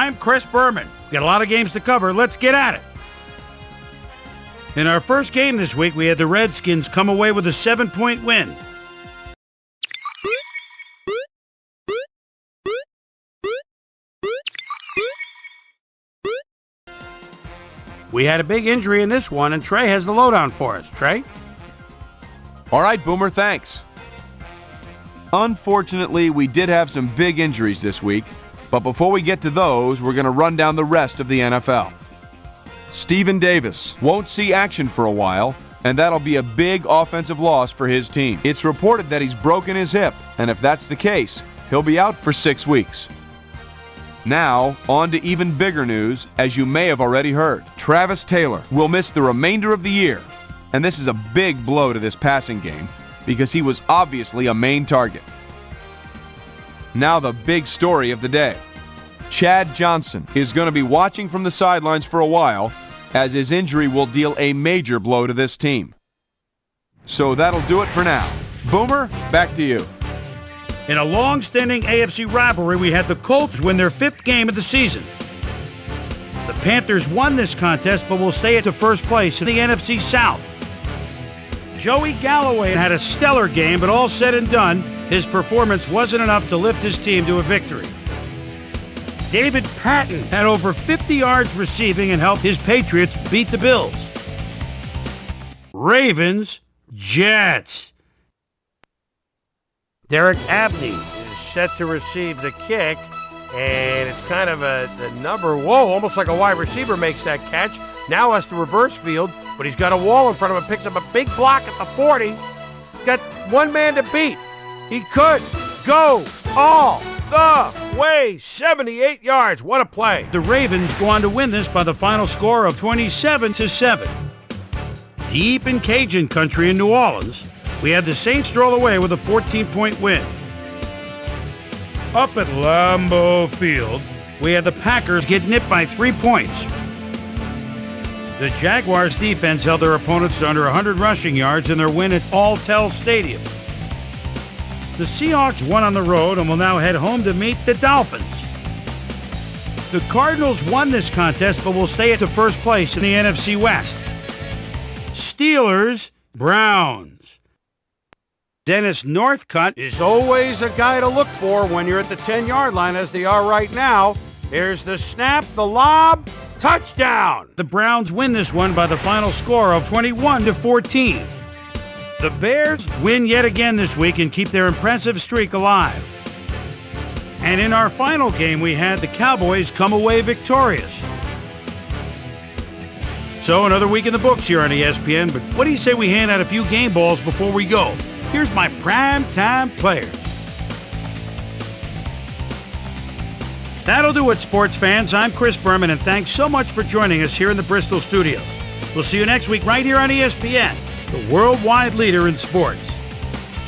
I'm Chris Berman. We got a lot of games to cover. Let's get at it. In our first game this week, we had the Redskins come away with a 7-point win. We had a big injury in this one, and Trey has the lowdown for us. Trey? All right, Boomer, thanks. Unfortunately, we did have some big injuries this week, but before we get to those, we're going to run down the rest of the NFL. Stephen Davis won't see action for a while, and that'll be a big offensive loss for his team. It's reported that he's broken his hip, and if that's the case, he'll be out for 6 weeks. Now, on to even bigger news, as you may have already heard. Travis Taylor will miss the remainder of the year, and this is a big blow to this passing game because he was obviously a main target. Now the big story of the day. Chad Johnson is going to be watching from the sidelines for a while, as his injury will deal a major blow to this team. So that'll do it for now. Boomer, back to you. In a long-standing AFC rivalry, we had the Colts win their 5th game of the season. The Panthers won this contest, but will stay at the first place in the NFC South. Joey Galloway had a stellar game, but all said and done, his performance wasn't enough to lift his team to a victory. David Patton had over 50 yards receiving and helped his Patriots beat the Bills. Ravens, Jets. Derek Abney is set to receive the kick, and it's kind of a number. Whoa, almost like a wide receiver makes that catch. Now has to reverse field, but he's got a wall in front of him, picks up a big block at the 40. He's got one man to beat. He could go all the way, 78 yards. What a play. The Ravens go on to win this by the final score of 27-7. Deep in Cajun country in New Orleans, we had the Saints roll away with a 14-point win. Up at Lambeau Field, we had the Packers get nipped by 3 points. The Jaguars' defense held their opponents to under 100 rushing yards in their win at Alltel Stadium. The Seahawks won on the road and will now head home to meet the Dolphins. The Cardinals won this contest but will stay at the first place in the NFC West. Steelers, Browns. Dennis Northcutt is always a guy to look for when you're at the 10-yard line, as they are right now. Here's the snap, the lob, touchdown! The Browns win this one by the final score of 21-14. The Bears win yet again this week and keep their impressive streak alive. And in our final game, we had the Cowboys come away victorious. So another week in the books here on ESPN, but what do you say we hand out a few game balls before we go? Here's my primetime players. That'll do it, sports fans. I'm Chris Berman, and thanks so much for joining us here in the Bristol studios. We'll see you next week right here on ESPN, the worldwide leader in sports.